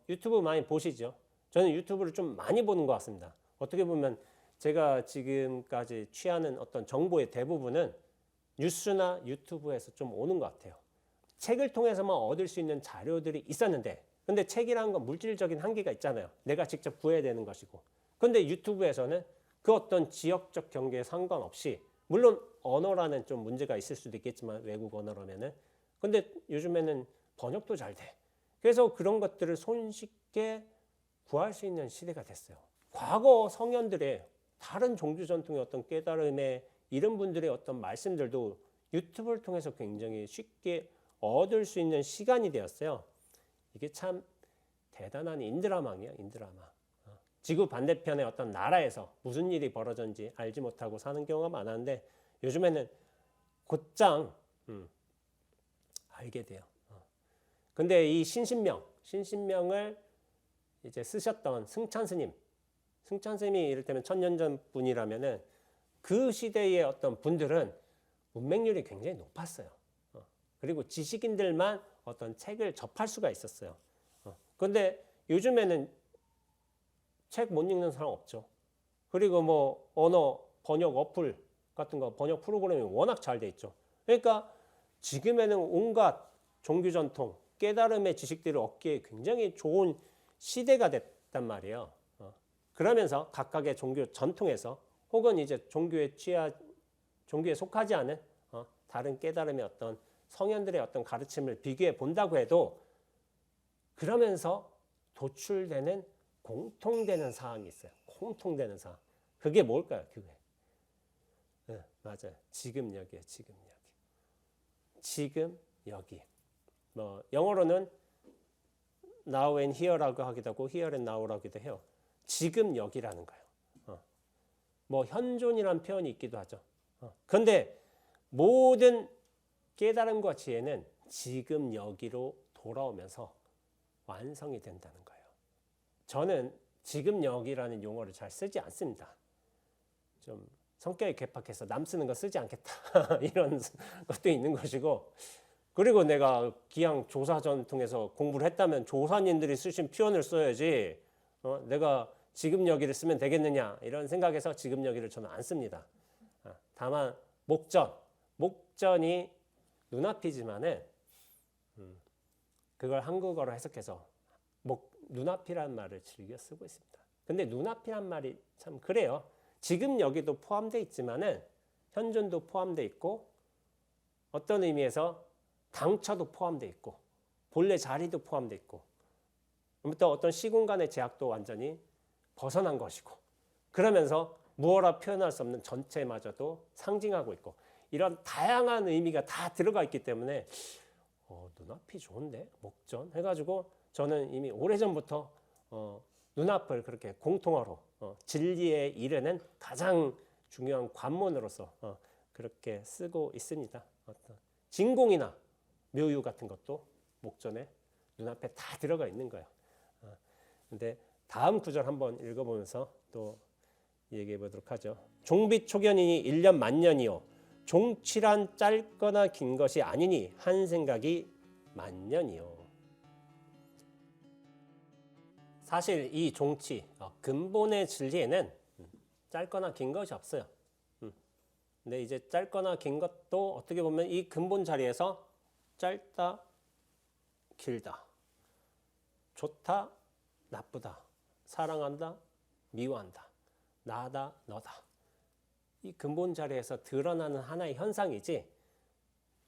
유튜브 많이 보시죠? 저는 유튜브를 좀 많이 보는 것 같습니다. 어떻게 보면 제가 지금까지 취하는 어떤 정보의 대부분은 뉴스나 유튜브에서 좀 오는 것 같아요. 책을 통해서만 얻을 수 있는 자료들이 있었는데, 근데 책이라는 건 물질적인 한계가 있잖아요. 내가 직접 구해야 되는 것이고. 근데 유튜브에서는 그 어떤 지역적 경계에 상관없이, 물론 언어라는 좀 문제가 있을 수도 있겠지만 외국 언어라면은, 근데 요즘에는 번역도 잘 돼. 그래서 그런 것들을 손쉽게 구할 수 있는 시대가 됐어요. 과거 성현들의 다른 종교 전통의 어떤 깨달음의 이런 분들의 어떤 말씀들도 유튜브를 통해서 굉장히 쉽게 얻을 수 있는 시간이 되었어요. 이게 참 대단한 인드라망이야, 인드라망. 지구 반대편의 어떤 나라에서 무슨 일이 벌어졌는지 알지 못하고 사는 경우가 많았는데 요즘에는 곧장 알게 돼요. 근데 이 신신명을 이제 쓰셨던 승찬스님이 이를테면 1000년 전 분이라면은 그 시대의 어떤 분들은 문맹률이 굉장히 높았어요. 그리고 지식인들만 어떤 책을 접할 수가 있었어요. 그런데 요즘에는 책 못 읽는 사람 없죠. 그리고 언어 번역 어플 같은 거 번역 프로그램이 워낙 잘 돼 있죠. 그러니까 지금에는 온갖 종교 전통, 깨달음의 지식들을 얻기에 굉장히 좋은 시대가 됐단 말이에요. 그러면서 각각의 종교 전통에서 혹은 이제 종교에 속하지 않은 다른 깨달음의 어떤 성현들의 어떤 가르침을 비교해 본다고 해도 그러면서 도출되는 공통되는 사항이 있어요. 공통되는 사항. 그게 뭘까요? 그게. 네, 맞아요. 지금 여기에 지금 여기. 지금 여기. 영어로는 now and here라고 하기도 하고 here and now라고도 해요. 지금 여기라는 거예요. 현존이라는 표현이 있기도 하죠. 그런데 모든 깨달음과 지혜는 지금 여기로 돌아오면서 완성이 된다는 거예요. 저는 지금 여기라는 용어를 잘 쓰지 않습니다. 좀 성격이 괴팍해서 남 쓰는 거 쓰지 않겠다 이런 것도 있는 것이고, 그리고 내가 기왕 조사 전통에서 공부를 했다면 조사님들이 쓰신 표현을 써야지 내가 지금 여기를 쓰면 되겠느냐 이런 생각에서 지금 여기를 저는 안 씁니다. 다만 목전이 눈앞이지만은 그걸 한국어로 해석해서 눈앞이라는 말을 즐겨 쓰고 있습니다. 근데 눈앞이란 말이 참 그래요. 지금 여기도 포함되어 있지만은 현존도 포함되어 있고 어떤 의미에서 당처도 포함되어 있고 본래 자리도 포함되어 있고 또 어떤 시공간의 제약도 완전히 벗어난 것이고, 그러면서 무어라 표현할 수 없는 전체마저도 상징하고 있고, 이런 다양한 의미가 다 들어가 있기 때문에 눈앞이 좋은데 목전 해가지고 저는 이미 오래전부터 눈앞을 그렇게 공통어로 진리에 이르는 가장 중요한 관문으로서 그렇게 쓰고 있습니다. 어떤 진공이나 묘유 같은 것도 목전에 눈앞에 다 들어가 있는 거예요. 근데 다음 구절 한번 읽어보면서 또 얘기해 보도록 하죠. 종빛 초견이니 1년 만년이요 종칠한 짧거나 긴 것이 아니니 한 생각이 만년이요. 사실 이 종치, 근본의 진리에는 짧거나 긴 것이 없어요. 근데 이제 짧거나 긴 것도 어떻게 보면 이 근본 자리에서 짧다, 길다, 좋다, 나쁘다, 사랑한다, 미워한다, 나다, 너다. 이 근본 자리에서 드러나는 하나의 현상이지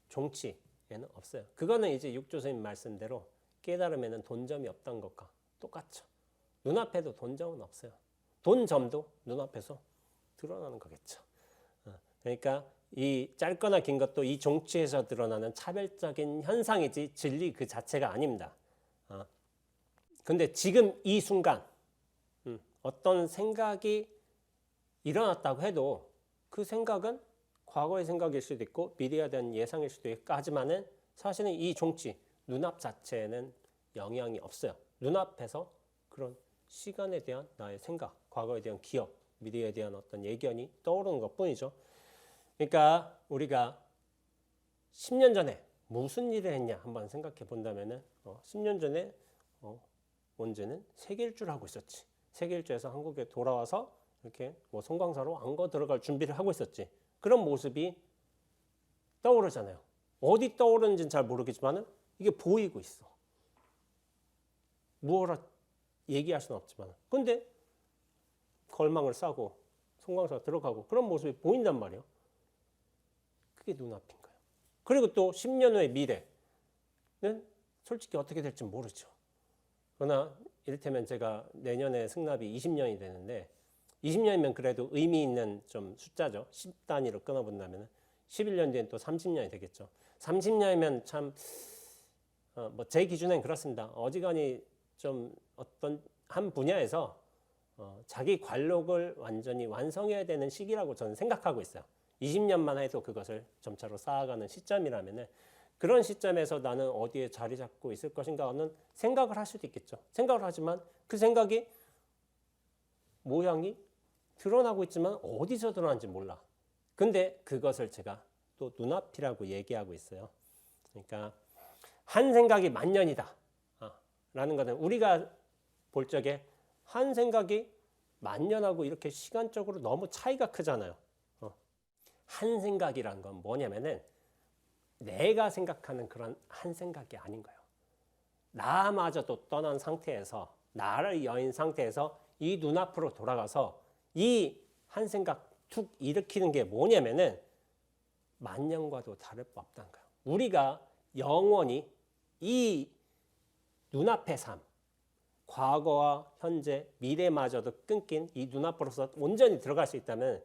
종치에는 없어요. 그거는 이제 육조 선생님 말씀대로 깨달음에는 돈점이 없다는 것과 똑같죠. 눈앞에도 돈점은 없어요. 돈점도 눈앞에서 드러나는 거겠죠. 그러니까 이 짧거나 긴 것도 이 종치에서 드러나는 차별적인 현상이지 진리 그 자체가 아닙니다. 근데 지금 이 순간 어떤 생각이 일어났다고 해도 그 생각은 과거의 생각일 수도 있고 미래에 대한 예상일 수도 있고 하지만은 사실은 이 종치 눈앞 자체에는 영향이 없어요. 눈앞에서 그런 시간에 대한 나의 생각, 과거에 대한 기억, 미래에 대한 어떤 예견이 떠오르는 것뿐이죠. 그러니까 우리가 10년 전에 무슨 일을 했냐 한번 생각해 본다면은 10년 전에 원제는 세계일주를 하고 있었지. 세계일주에서 한국에 돌아와서 이렇게 뭐 송광사로 안거 들어갈 준비를 하고 있었지. 그런 모습이 떠오르잖아요. 어디 떠오르는지는 잘 모르겠지만은 이게 보이고 있어. 무엇라 얘기할 수는 없지만. 근데 걸망을 싸고 송광사 들어가고 그런 모습이 보인단 말이에요. 그게 눈앞인 거예요. 그리고 또 10년 후의 미래는 솔직히 어떻게 될지 모르죠. 그러나 이를테면 제가 내년에 승납이 20년이 되는데 20년이면 그래도 의미 있는 좀 숫자죠. 10단위로 끊어본다면 11년 뒤엔 또 30년이 되겠죠. 30년이면 참 뭐 제 기준엔 그렇습니다. 어지간히 좀 어떤 한 분야에서 자기 관록을 완전히 완성해야 되는 시기라고 저는 생각하고 있어요. 20년만 해도 그것을 점차로 쌓아가는 시점이라면은 그런 시점에서 나는 어디에 자리 잡고 있을 것인가는 생각을 할 수도 있겠죠. 생각을 하지만 그 생각이 모양이 드러나고 있지만 어디서 드러나는지 몰라. 근데 그것을 제가 또 눈앞이라고 얘기하고 있어요. 그러니까 한 생각이 만년이다 라는 것은 우리가 볼 적에 한 생각이 만년하고 이렇게 시간적으로 너무 차이가 크잖아요. 한 생각이란 건 뭐냐면은 내가 생각하는 그런 한 생각이 아닌 거예요. 나마저도 떠난 상태에서 나를 여인 상태에서 이 눈앞으로 돌아가서 이 한 생각 툭 일으키는 게 뭐냐면은 만년과도 다를 바 없다는 거예요. 우리가 영원히 이 눈앞의 삶, 과거와 현재, 미래마저도 끊긴 이 눈앞으로서 온전히 들어갈 수 있다면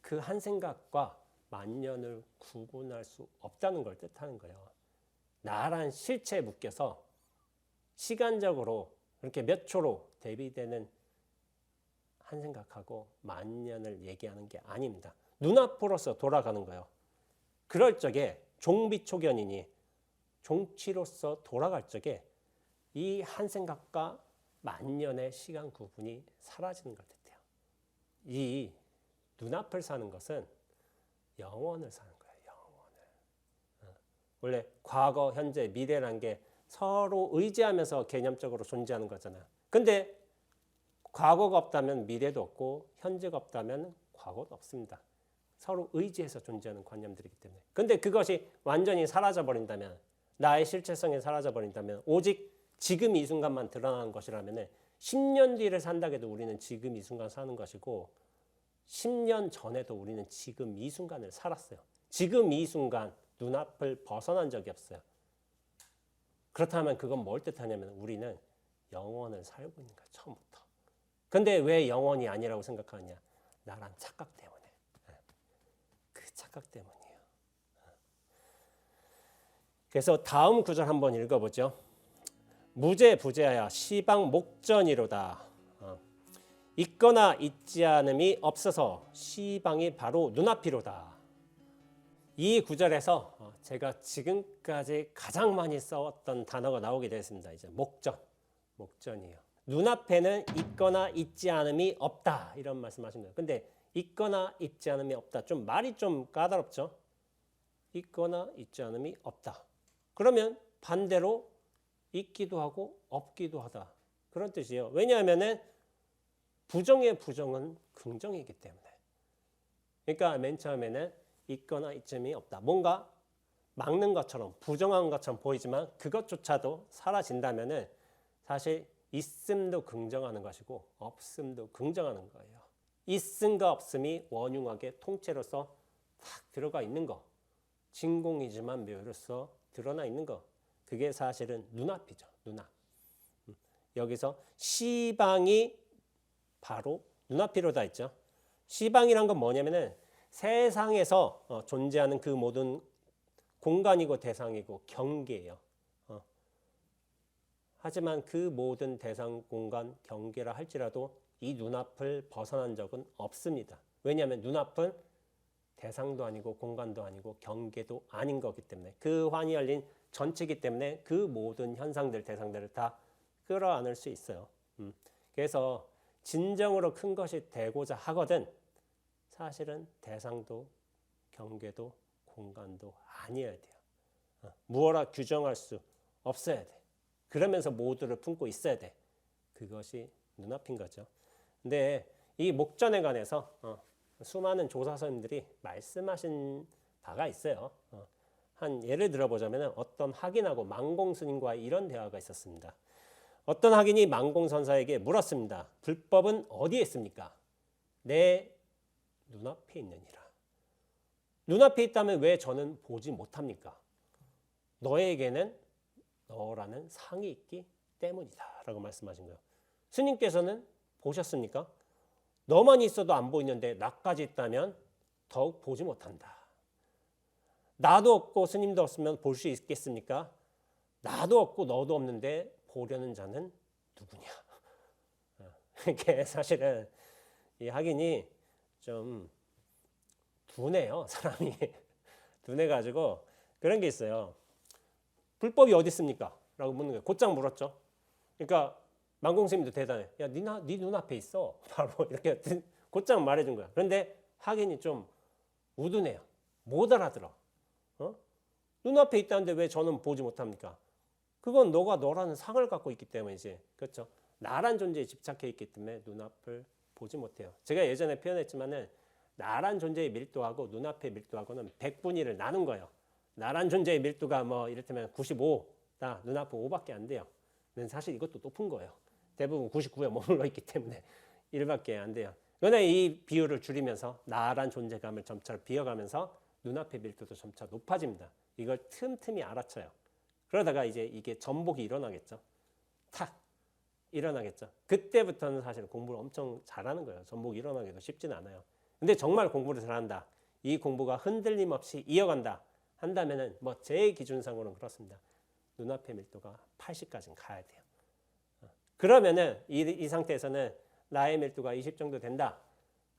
그 한 생각과 만년을 구분할 수 없다는 걸 뜻하는 거예요. 나란 실체에 묶여서 시간적으로 이렇게 몇 초로 대비되는 한 생각하고 만년을 얘기하는 게 아닙니다. 눈앞으로서 돌아가는 거예요. 그럴 적에 종비초견이니 종치로서 돌아갈 적에 이 한 생각과 만년의 시간 구분이 사라지는 걸 뜻해요. 이 눈앞을 사는 것은 영원을 사는 거예요. 영원을. 원래 과거, 현재, 미래라는 게 서로 의지하면서 개념적으로 존재하는 거잖아요. 근데 과거가 없다면 미래도 없고 현재가 없다면 과거도 없습니다. 서로 의지해서 존재하는 관념들이기 때문에. 근데 그것이 완전히 사라져버린다면 나의 실체성이 사라져버린다면 오직 지금 이 순간만 드러나는 것이라면 10년 뒤를 산다고 해도 우리는 지금 이 순간 사는 것이고 10년 전에도 우리는 지금 이 순간을 살았어요. 지금 이 순간 눈앞을 벗어난 적이 없어요. 그렇다면 그건 뭘 뜻하냐면 우리는 영원을 살고 있는 거예요. 처음부터. 근데 왜 영원이 아니라고 생각하느냐? 나란 착각 때문에. 그 착각 때문이에요. 그래서 다음 구절 한번 읽어보죠. 무죄부재하여 시방 목전이로다. 있거나 있지 않음이 없어서 시방이 바로 눈앞이로다. 이 구절에서 제가 지금까지 가장 많이 써왔던 단어가 나오게 됐습니다. 이제 목전이에요. 눈앞에는 있거나 있지 않음이 없다 이런 말씀하십니다. 근데 있거나 있지 않음이 없다 말이 좀 까다롭죠. 있거나 있지 않음이 없다. 그러면 반대로 있기도 하고 없기도 하다. 그런 뜻이에요. 왜냐하면은 부정의 부정은 긍정이기 때문에. 그러니까 맨 처음에는 있거나 있음이 없다. 뭔가 막는 것처럼 부정한 것처럼 보이지만 그것조차도 사라진다면은 사실 있음도 긍정하는 것이고 없음도 긍정하는 거예요. 있음과 없음이 원흉하게 통째로서 탁 들어가 있는 거. 진공이지만 묘로서 드러나 있는 거. 그게 사실은 눈앞이죠. 눈앞. 여기서 시방이 바로 눈앞이로다 했죠. 시방이란 건 뭐냐면은 세상에서 존재하는 그 모든 공간이고 대상이고 경계예요. 하지만 그 모든 대상, 공간, 경계라 할지라도 이 눈앞을 벗어난 적은 없습니다. 왜냐하면 눈앞은 대상도 아니고 공간도 아니고 경계도 아닌 거기 때문에 그 환히 열린 전체이기 때문에 그 모든 현상들, 대상들을 다 끌어안을 수 있어요. 그래서 진정으로 큰 것이 되고자 하거든 사실은 대상도 경계도 공간도 아니어야 돼요. 무어라 규정할 수 없어야 돼. 그러면서 모두를 품고 있어야 돼. 그것이 눈앞인 거죠. 근데 이 목전에 관해서 수많은 조사 선생님들이 말씀하신 바가 있어요. 한 예를 들어보자면 어떤 학인하고 망공 스님과의 이런 대화가 있었습니다. 어떤 학인이 망공 선사에게 물었습니다. 불법은 어디에 있습니까? 내 눈앞에 있느니라. 눈앞에 있다면 왜 저는 보지 못합니까? 너에게는 너라는 상이 있기 때문이다 라고 말씀하신 거예요. 스님께서는 보셨습니까? 너만 있어도 안 보이는데 나까지 있다면 더욱 보지 못한다. 나도 없고 스님도 없으면 볼 수 있겠습니까? 나도 없고 너도 없는데 보려는 자는 누구냐? 이게 사실은 이 학인이 좀 둔해요. 사람이 둔해가지고 그런 게 있어요. 불법이 어디 있습니까? 라고 묻는 거예요. 곧장 물었죠. 그러니까 망공스님도 대단해. 야, 네 눈앞에 있어. 바로 이렇게 곧장 말해준 거야. 그런데 학인이 좀 우둔해요. 못 알아들어. 눈앞에 있다는데 왜 저는 보지 못합니까? 그건 너가 너라는 상을 갖고 있기 때문이지. 그렇죠? 나란 존재에 집착해 있기 때문에 눈앞을 보지 못해요. 제가 예전에 표현했지만은 나란 존재의 밀도하고 눈앞의 밀도하고는 100분위를 나눈 거예요. 나란 존재의 밀도가 뭐 이를테면 95다 눈앞은 5밖에 안 돼요. 근데 사실 이것도 높은 거예요. 대부분 99에 머물러 있기 때문에 1밖에 안 돼요. 그러나 이 비율을 줄이면서 나란 존재감을 점차 비워가면서 눈앞의 밀도도 점차 높아집니다. 이걸 틈틈이 알아쳐요. 그러다가 이제 이게 전복이 일어나겠죠. 탁 일어나겠죠. 그때부터는 사실 공부를 엄청 잘하는 거예요. 전복이 일어나기도 쉽진 않아요. 근데 정말 공부를 잘한다. 이 공부가 흔들림 없이 이어간다. 한다면은 뭐 제 기준상으로는 그렇습니다. 눈앞의 밀도가 80까지는 가야 돼요. 그러면은 이 상태에서는 나의 밀도가 20 정도 된다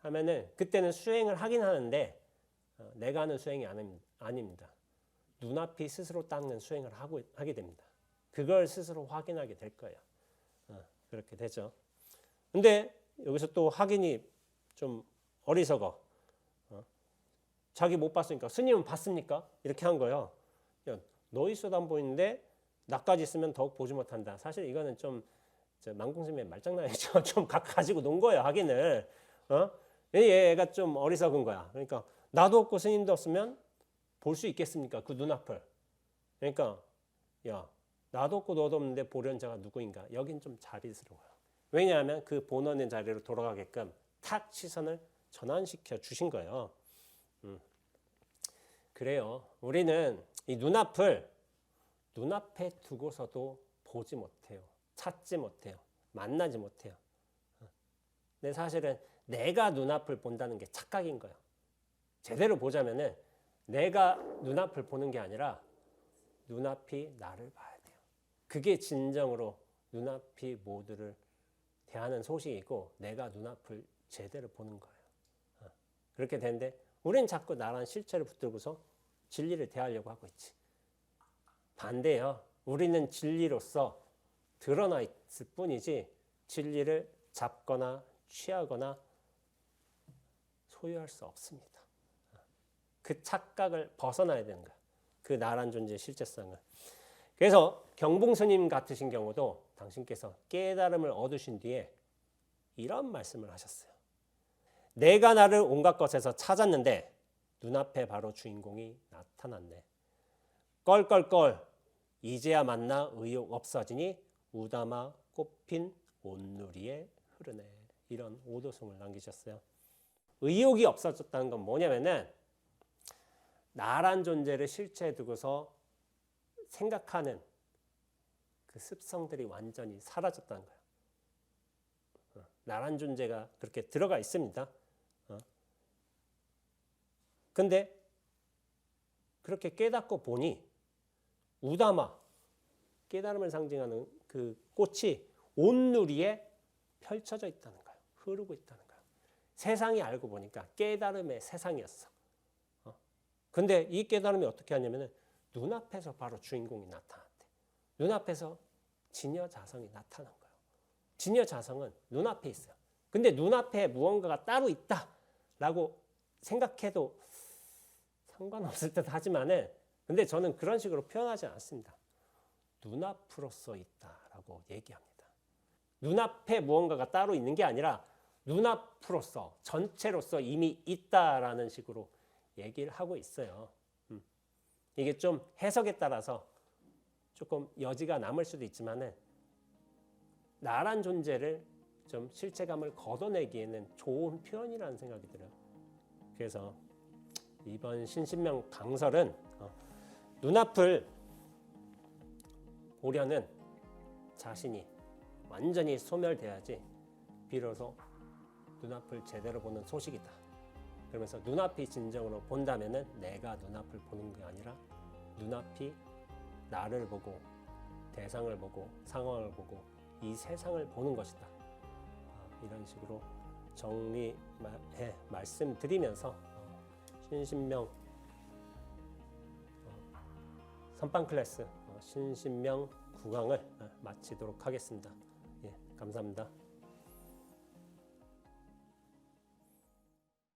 하면은 그때는 수행을 하긴 하는데 내가 하는 수행이 아닙니다. 눈앞이 스스로 닦는 수행을 하게 됩니다. 그걸 스스로 확인하게 될 거예요. 그렇게 되죠. 근데 여기서 또 학인이 좀 어리석어. 자기 못 봤으니까 스님은 봤습니까? 이렇게 한 거예요. 야, 너 있어도 안 보이는데 나까지 있으면 더욱 보지 못한다. 사실 이거는 좀 망공스님의 말장난이죠. 좀 가지고 논 거예요. 학인을. 얘가 좀 어리석은 거야. 그러니까 나도 없고 스님도 없으면 볼 수 있겠습니까? 그 눈앞을. 그러니까 야 나도 없고 너도 없는데 보려는 자가 누구인가? 여긴 좀 자비스러워요. 왜냐하면 그 본원의 자리로 돌아가게끔 탁 시선을 전환시켜 주신 거예요. 그래요. 우리는 이 눈앞을 눈앞에 두고서도 보지 못해요. 찾지 못해요. 만나지 못해요. 근데 사실은 내가 눈앞을 본다는 게 착각인 거예요. 제대로 보자면은 내가 눈앞을 보는 게 아니라 눈앞이 나를 봐야 돼요. 그게 진정으로 눈앞이 모두를 대하는 소식이고 내가 눈앞을 제대로 보는 거예요. 그렇게 되는데 우리는 자꾸 나란 실체를 붙들고서 진리를 대하려고 하고 있지. 반대예요. 우리는 진리로서 드러나 있을 뿐이지 진리를 잡거나 취하거나 소유할 수 없습니다. 그 착각을 벗어나야 되는 거예요. 그 나란 존재의 실제성을. 그래서 경봉 스님 같으신 경우도 당신께서 깨달음을 얻으신 뒤에 이런 말씀을 하셨어요. 내가 나를 온갖 것에서 찾았는데 눈앞에 바로 주인공이 나타났네. 껄껄껄 이제야 만나 의욕 없어지니 우담아 꽃핀 온누리에 흐르네. 이런 오도송을 남기셨어요. 의욕이 없어졌다는 건 뭐냐면은 나란 존재를 실체에 두고서 생각하는 그 습성들이 완전히 사라졌다는 거예요. 나란 존재가 그렇게 들어가 있습니다. 근데 그렇게 깨닫고 보니 우다마, 깨달음을 상징하는 그 꽃이 온누리에 펼쳐져 있다는 거예요. 흐르고 있다는 거예요. 세상이 알고 보니까 깨달음의 세상이었어. 근데 이 깨달음이 어떻게 하냐면은 눈앞에서 바로 주인공이 나타났대. 눈앞에서 진여자성이 나타난 거예요. 진여자성은 눈앞에 있어요. 근데 눈앞에 무언가가 따로 있다라고 생각해도 상관없을 듯 하지만은 근데 저는 그런 식으로 표현하지 않습니다. 눈앞으로서 있다라고 얘기합니다. 눈앞에 무언가가 따로 있는 게 아니라 눈앞으로서 전체로서 이미 있다라는 식으로 얘기를 하고 있어요. 이게 좀 해석에 따라서 조금 여지가 남을 수도 있지만은 나란 존재를 좀 실체감을 걷어내기에는 좋은 표현이라는 생각이 들어요. 그래서 이번 신신명 강설은 눈앞을 보려는 자신이 완전히 소멸돼야지 비로소 눈앞을 제대로 보는 소식이다. 그러면서 눈앞이 진정으로 본다면은 내가 눈앞을 보는 게 아니라 눈앞이 나를 보고 대상을 보고 상황을 보고 이 세상을 보는 것이다. 이런 식으로 정리해 말씀드리면서 신신명 선빵 클래스 신신명 9강을 마치도록 하겠습니다. 예, 감사합니다.